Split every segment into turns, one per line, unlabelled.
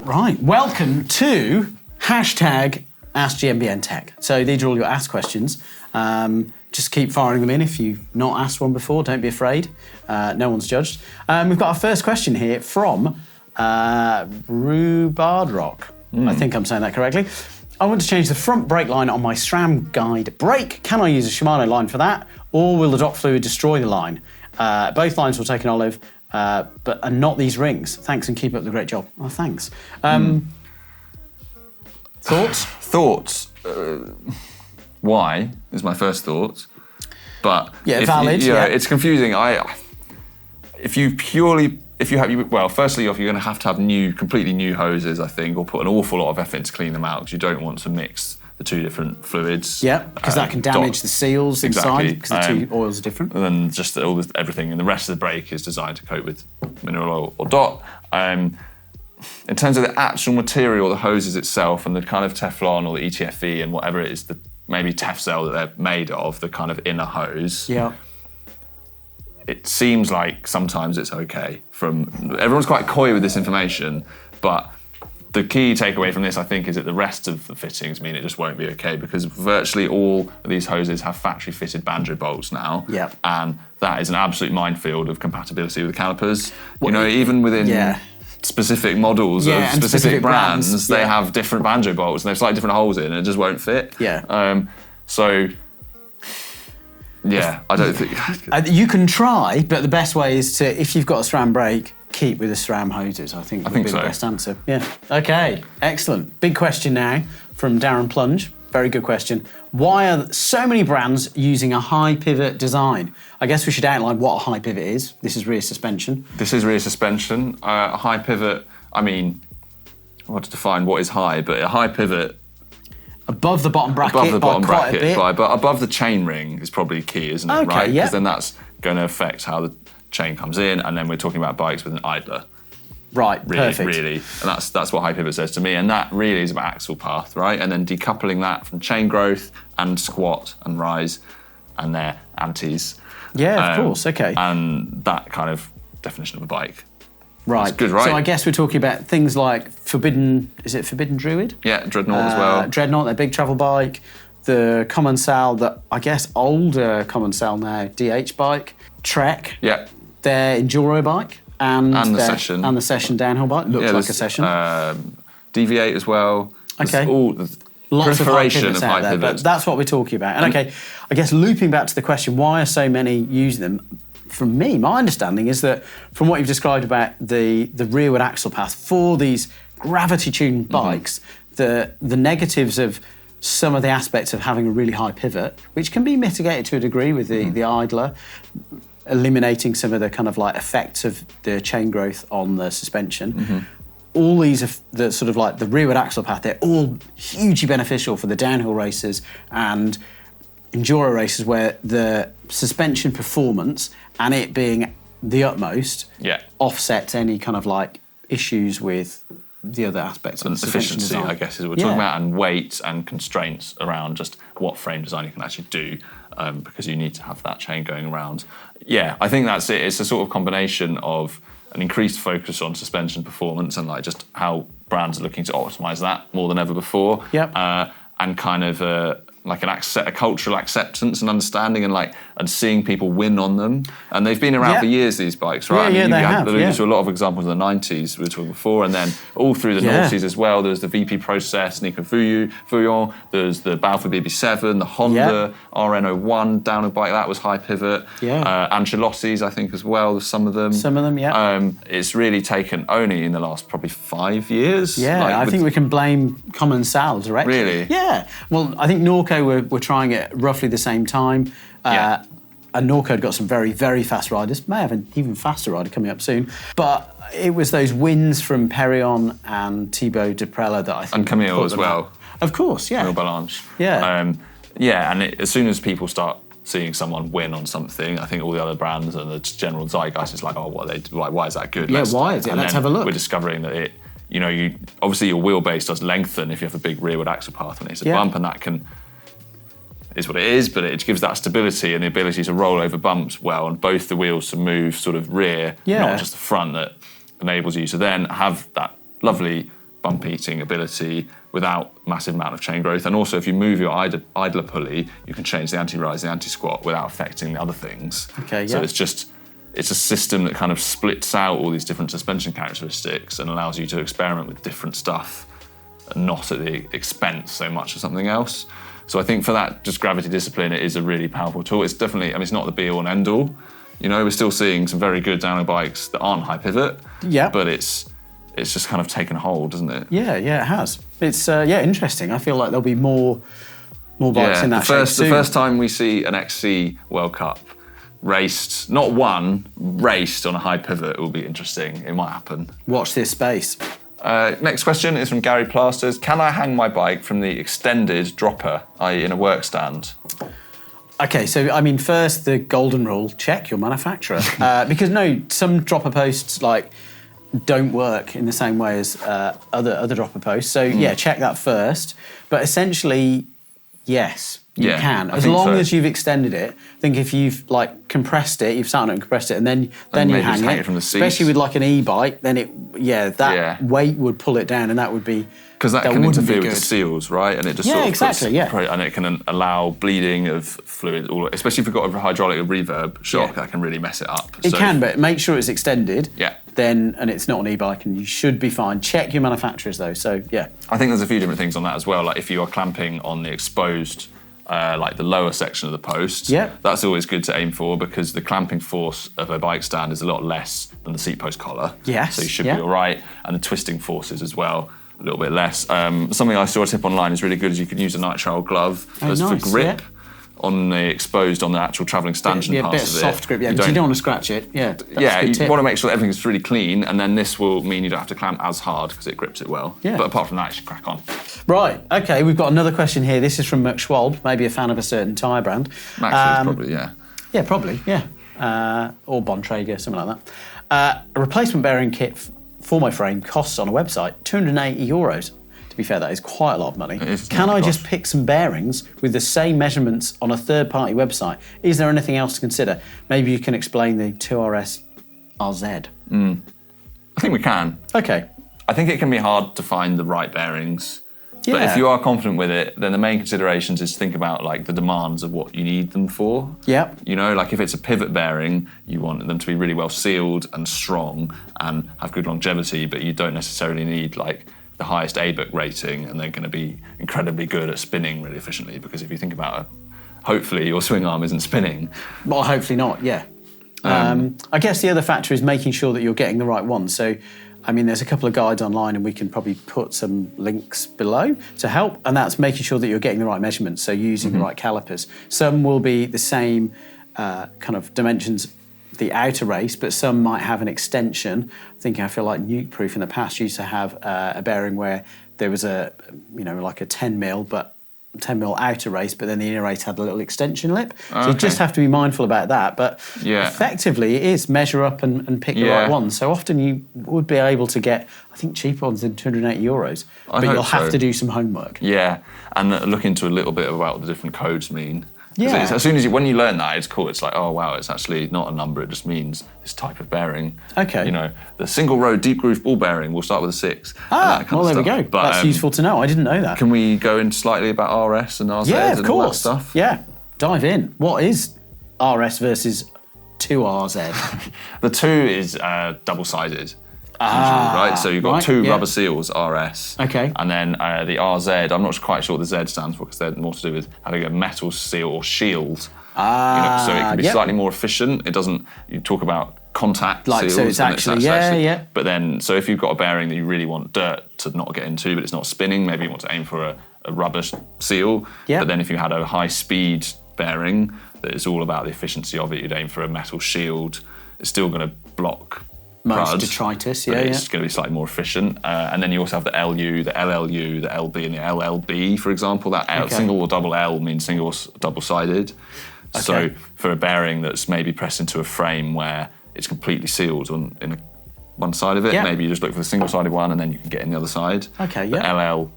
Right, welcome to hashtag Ask GMBN Tech. So these are all your Ask questions. Just keep firing them in. If you've not asked one before, don't be afraid. No one's judged. We've got our first question here from Rubardrock. I think I'm saying that correctly. I want to change the front brake line on my SRAM guide brake. Can I use a Shimano line for that? Or will the DOT fluid destroy the line? Both lines will take an olive, but are not these rings. Thanks and keep up the great job. Oh, thanks. Thoughts?
Thoughts. Why is my first thought. But
valid.
It's confusing. Firstly off, you're going to have completely new hoses, I think, or put an awful lot of effort to clean them out because you don't want to mix the two different fluids.
Yeah, because that can damage the seals inside because the two oils are different.
And then just everything, and the rest of the brake is designed to coat with mineral oil or DOT. In terms of the actual material, the hoses itself, and the kind of Teflon or the ETFE and whatever it is, maybe Tefcell that they're made of, the kind of inner hose.
Yeah.
It seems like sometimes it's okay. Everyone's quite coy with this information, but the key takeaway from this, I think, is that the rest of the fittings mean it just won't be okay because virtually all of these hoses have factory-fitted banjo bolts now.
Yeah.
And that is an absolute minefield of compatibility with the calipers. Even within specific models of specific brands, they have different banjo bolts and they have slightly different holes in and it just won't fit.
Yeah.
I don't think...
You can try, but the best way is to, if you've got a SRAM brake, keep with the SRAM hoses, I think would be the best answer. Yeah. Okay, excellent. Big question now from Darren Plunge. Very good question. Why are so many brands using a high pivot design? I guess we should outline what a high pivot is. This is rear suspension. A high pivot, I want to define what is high, but a high pivot... Above the bottom bracket
but above the chain ring is probably key, isn't it?
Okay,
right?
yeah.
Because then that's going to affect how the chain comes in, and then we're talking about bikes with an idler.
Right, perfect.
Really, and that's what high pivot says to me, and that really is about axle path, right? And then decoupling that from chain growth and squat and rise and their antis.
Yeah, of course, okay.
And that kind of definition of a bike.
Right.
That's good, right?
So I guess we're talking about things like Forbidden Druid?
Yeah, Dreadnought as well.
Dreadnought, their big travel bike. The Commensal, the, I guess, older Commensal now, DH bike. Trek.
Yeah.
Their Enduro bike. And
the Session.
And the Session downhill bike. Looks like a Session.
DV8 as well.
Okay.
Lots of high pivots
out there, but that's what we're talking about. And okay, I guess looping back to the question, why are so many using them? From me, my understanding is that from what you've described about the rearward axle path for these gravity-tuned bikes, the negatives of some of the aspects of having a really high pivot, which can be mitigated to a degree with the idler, eliminating some of the kind of like effects of the chain growth on the suspension. All these are the sort of like the rearward axle path, they're all hugely beneficial for the downhill races and enduro races where the suspension performance and it being the utmost offsets any kind of like issues with the other aspects of
efficiency,
design.
I guess, is what we're talking about, and weight and constraints around just what frame design you can actually do, because you need to have that chain going around. Yeah, I think that's it. It's a sort of combination of an increased focus on suspension performance and like just how brands are looking to optimize that more than ever before. And kind of like a cultural acceptance and understanding and seeing people win on them. And they've been around for years, these bikes, right?
They have.
To a lot of examples in the 90s we were talking before, and then all through the noughties as well. There's the VP Process, Nico Fouillon, there's the Balfour BB7, the Honda RN01 downhill bike, that was high pivot. Ancelotti's, I think, as well, there's some of them. It's really taken only in the last probably 5 years.
I think we can blame Commensal directly.
Really?
Yeah. Well, I think Norco were trying it roughly the same time. And Norco had got some very, very fast riders. May have an even faster rider coming up soon. But it was those wins from Perrion and Thibaut Deprella that I think...
And Camille as well.
Of course, yeah.
Camille Balanche. As soon as people start seeing someone win on something, I think all the other brands and the general zeitgeist is like, oh, why is that good?
Why is it? Let's have a look.
We're discovering that it, obviously your wheelbase does lengthen if you have a big rearward axle path and it's a bump, and that is what it is, but it gives that stability and the ability to roll over bumps well, and both the wheels to move sort of rear, not just the front, that enables you to then have that lovely bump eating ability without massive amount of chain growth. And also, if you move your idler pulley, you can change the anti-rise, the anti-squat without affecting the other things.
Okay,
so
yeah.
it's a system that kind of splits out all these different suspension characteristics and allows you to experiment with different stuff and not at the expense so much of something else. So I think for that just gravity discipline, it is a really powerful tool. It's definitely, I mean, it's not the be all and end all. You know, we're still seeing some very good downhill bikes that aren't high pivot.
Yeah.
But it's just kind of taken hold, isn't it?
Yeah, it has. It's interesting. I feel like there'll be more bikes in that shape soon.
The first time we see an XC World Cup raced, not won, raced on a high pivot, it will be interesting. It might happen.
Watch this space.
Next question is from Gary Plasters. Can I hang my bike from the extended dropper, i.e. in a work stand?
Okay, so I mean, first the golden rule: check your manufacturer, because no, some dropper posts don't work in the same way as other dropper posts. So yeah, check that first. But essentially, yes, you can, as long as you've extended it. I think if you've compressed it, you've sat on it and compressed it, and then you hang it
from the seats.
Especially with an e-bike, then that weight would pull it down, and that would be.
Because that can interfere with the seals, right? And it just and it can allow bleeding of fluid, especially if you've got a hydraulic reverb shock, that can really mess it up.
It can, but make sure it's extended.
Yeah.
And it's not an e-bike, and you should be fine. Check your manufacturers though. So yeah.
I think there's a few different things on that as well. Like if you are clamping on the exposed, the lower section of the post, that's always good to aim for because the clamping force of a bike stand is a lot less than the seat post collar.
Yes.
So you should be all right, and the twisting forces as well. A little bit less. Something I saw a tip online is really good is you can use a nitrile glove for grip on the exposed, on the actual travelling stanchion parts of it.
A bit of soft grip, because you don't want to scratch it. Yeah,
you want to make sure that everything's really clean, and then this will mean you don't have to clamp as hard because it grips it well. Yeah. But apart from that, you should crack on.
Right, okay, we've got another question here. This is from Max Schwalb, maybe a fan of a certain tyre brand.
Max is probably, yeah.
Yeah, probably, yeah. Or Bontrager, something like that. A replacement bearing kit for my frame costs on a website €280. To be fair, that is quite a lot of money. Can I just pick some bearings with the same measurements on a third-party website? Is there anything else to consider? Maybe you can explain the 2RS RZ.
I think we can.
Okay.
I think it can be hard to find the right bearings.
Yeah.
But if you are confident with it, then the main considerations is to think about the demands of what you need them for.
Yeah.
You know, if it's a pivot bearing, you want them to be really well sealed and strong and have good longevity, but you don't necessarily need the highest ABUC rating, and they're going to be incredibly good at spinning really efficiently. Because if you think about it, hopefully your swing arm isn't spinning.
Well, hopefully not. Yeah. I guess the other factor is making sure that you're getting the right one. So. I mean, there's a couple of guides online, and we can probably put some links below to help, and that's making sure that you're getting the right measurements, so using the right calipers. Some will be the same kind of dimensions, the outer race, but some might have an extension. I feel like Nuke Proof in the past used to have a bearing where there was a 10 mil, but 10 mil outer race, but then the inner race had a little extension lip. So you just have to be mindful about that. But effectively, it is measure up and pick the right one. So often you would be able to get, I think, cheaper ones than €280, but you'll have to do some homework.
Yeah, and look into a little bit about what the different codes mean.
Yeah.
As soon as when you learn that, it's cool. It's oh wow, it's actually not a number. It just means this type of bearing.
Okay.
You know, the single row deep groove ball bearing will start with a 6.
Well, there we go. But, that's useful to know. I didn't know that.
Can we go into slightly about RS and RZ and all that stuff?
Yeah, dive in. What is RS versus 2RZ?
The 2 is double-sided. Right, so you've got 2 rubber seals, RS.
Okay.
And then the RZ, I'm not quite sure what the Z stands for because they're more to do with having a metal seal or shield. So it can be slightly more efficient. It doesn't, you talk about contact seals.
So it's actually,
But then, so if you've got a bearing that you really want dirt to not get into, but it's not spinning, maybe you want to aim for a rubber seal.
Yeah.
But then if you had a high speed bearing that is all about the efficiency of it, you'd aim for a metal shield. It's still going to block
most detritus,
it's going to be slightly more efficient. And then you also have the LU, the LLU, the LB, and the LLB, for example. That single or double L means single or double-sided. Okay. So for a bearing that's maybe pressed into a frame where it's completely sealed in one side of it, maybe you just look for the single-sided one and then you can get in the other side.
Okay,
the LL,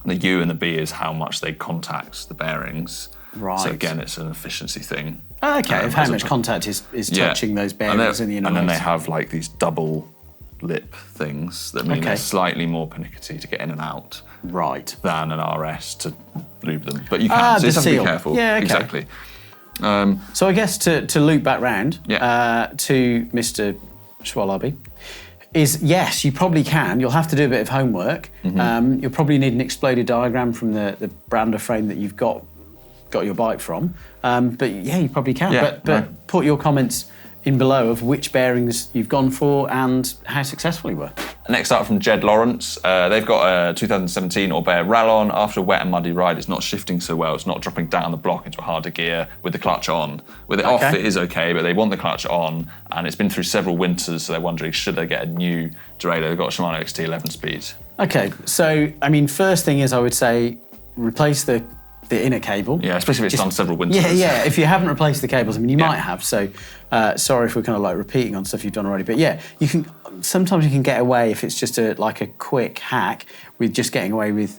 the U and the B is how much they contact the bearings.
Right.
So again, it's an efficiency thing.
Okay, of how much contact is touching those bearings in the inner
And then
race.
they have these double lip things that mean
Okay.
they're slightly more pernickety to get in and out
Right.
than an RS to lube them. But you can, so you
the
just have to be
seal.
careful.
Yeah, okay.
Exactly.
So I guess to loop back round
Yeah.
to Mr. Schwalabi, is yes, you probably can. You'll have to do a bit of homework.
Mm-hmm.
You'll probably need an exploded diagram from the brander frame that you've got your bike from. But yeah, you probably can.
Yeah,
But put your comments in below of which bearings you've gone for and how successful you were.
Next up from Jed Lawrence, they've got a 2017 Orbea Rallon. After a wet and muddy ride, it's not shifting so well. It's not dropping down the block into a harder gear with the clutch on. With it off, it is okay, but they want the clutch on, and it's been through several winters, so they're wondering, should they get a new derailleur? They've got a Shimano XT 11 speed.
Okay, so, I mean, first thing is I would say replace the inner cable.
Yeah, especially if it's done several winters.
Yeah, if you haven't replaced the cables, I mean, you might have, so sorry if we're kind of like repeating on stuff you've done already, but yeah, sometimes you can get away if it's just a quick hack with just getting away with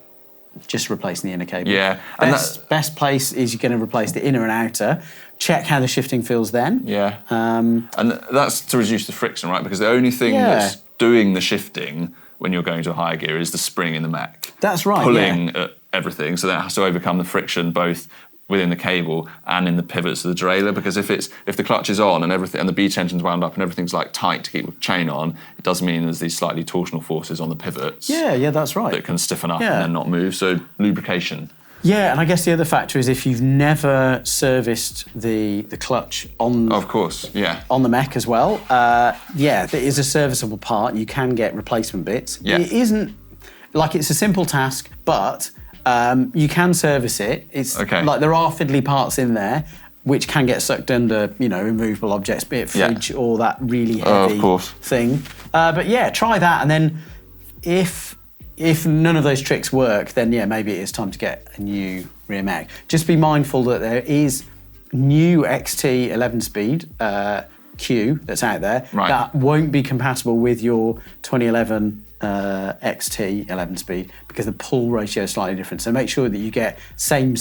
just replacing the inner cable.
Yeah.
Best place is you're going to replace the inner and outer, check how the shifting feels then.
Yeah. And that's to reduce the friction, right? Because the only thing that's doing the shifting when you're going to a higher gear is the spring in the mech.
That's right,
pulling at everything, so that has to overcome the friction both within the cable and in the pivots of the derailleur, because if the clutch is on and everything and the beach engine's wound up and everything's like tight to keep the chain on, it does mean there's these slightly torsional forces on the pivots.
Yeah, that's right.
That can stiffen up and then not move. So lubrication. Yeah,
and I guess the other factor is if you've never serviced the clutch on,
of course,
on the mech as well, there is a serviceable part. You can get replacement bits.
Yeah.
It isn't like it's a simple task, but you can service it. It's like there are fiddly parts in there which can get sucked under, immovable objects, be it fridge or that really heavy thing. But yeah, try that, and then if none of those tricks work, then maybe it is time to get a new rear mech. Just be mindful that there is new XT 11 speed Q that's out there that won't be compatible with your 2011 XT 11 speed because the pull ratio is slightly different. So make sure that you get same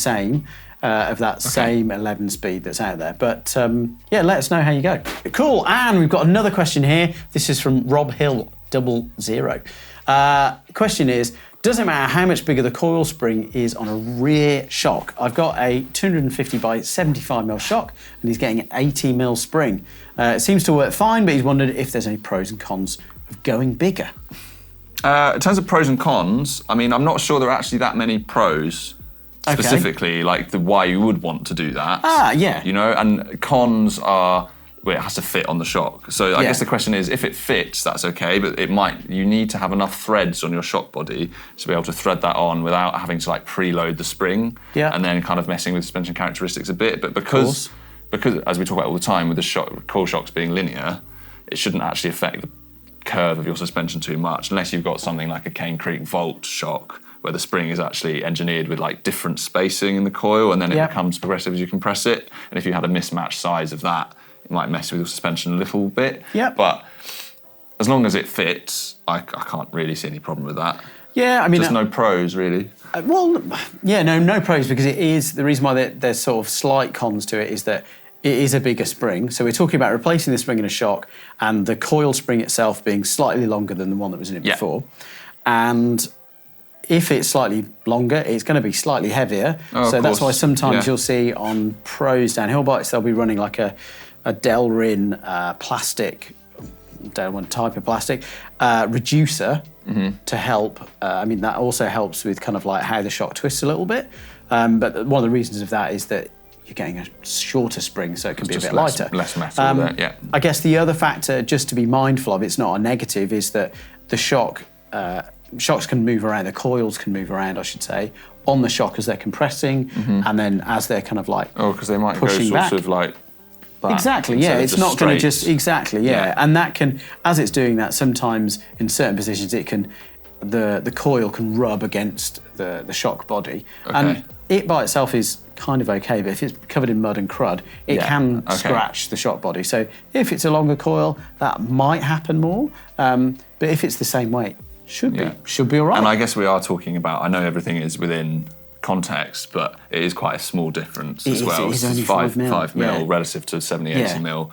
of that same 11 speed that's out there. But let us know how you go. Cool, and we've got another question here. This is from Rob Hill 00. Question is, does it matter how much bigger the coil spring is on a rear shock? I've got a 250 by 75mm shock and he's getting an 80mm spring. It seems to work fine, but he's wondered if there's any pros and cons of going bigger.
In terms of pros and cons, I mean, I'm not sure there are actually that many pros specifically, like why you would want to do that. And cons are, well, it has to fit on the shock. So I guess the question is, if it fits, that's okay, but you need to have enough threads on your shock body to be able to thread that on without having to preload the spring and then kind of messing with suspension characteristics a bit. But because as we talk about all the time with the coil shocks being linear, it shouldn't actually affect the curve of your suspension too much, unless you've got something like a Cane Creek Volt shock, where the spring is actually engineered with different spacing in the coil, and then it becomes progressive as you compress it. And if you had a mismatched size of that, it might mess with your suspension a little bit. But as long as it fits, I can't really see any problem with that.
Yeah, I mean,
there's no pros really.
No pros, because it is the reason why there's sort of slight cons to it is that it is a bigger spring. So we're talking about replacing the spring in a shock and the coil spring itself being slightly longer than the one that was in it before. And if it's slightly longer, it's going to be slightly heavier. So that's why sometimes you'll see on pros downhill bikes, they'll be running like a Delrin plastic, Delrin type of plastic, reducer to help. I mean, that also helps with kind of how the shock twists a little bit. But one of the reasons of that is that you're getting a shorter spring, so it can be a bit lighter.
Less metal there,
I guess the other factor just to be mindful of, it's not a negative, is that the shocks can move around, the coils can move around, I should say, on the shock as they're compressing, and then as they're kind of
because they might go
back.
sort of that.
Exactly, it's not going to just, and that can, as it's doing that, sometimes in certain positions it can, the coil can rub against the shock body, and it by itself is kind of okay, but if it's covered in mud and crud, it can scratch the shock body. So if it's a longer coil, that might happen more, but if it's the same weight, should be all right.
And I guess we are talking about, I know everything is within context, but it is quite a small difference as well.
It is only
5
5mm.
relative to 70, 80mm.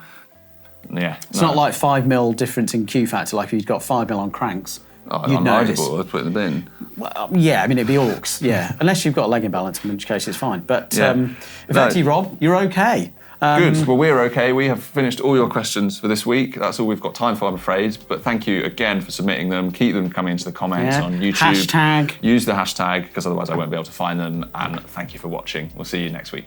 Yeah.
It's not like 5mm difference in Q factor, like if you've got 5mm on cranks. You'd notice.
I'd put it in the bin.
Well, yeah, I mean, it'd be orcs, yeah. Unless you've got a leg imbalance, in which case it's fine. But effectively, Rob, you're okay.
Good. Well, we're okay. We have finished all your questions for this week. That's all we've got time for, I'm afraid. But thank you again for submitting them. Keep them coming into the comments on YouTube.
Hashtag.
Use the hashtag, because otherwise I won't be able to find them. And thank you for watching. We'll see you next week.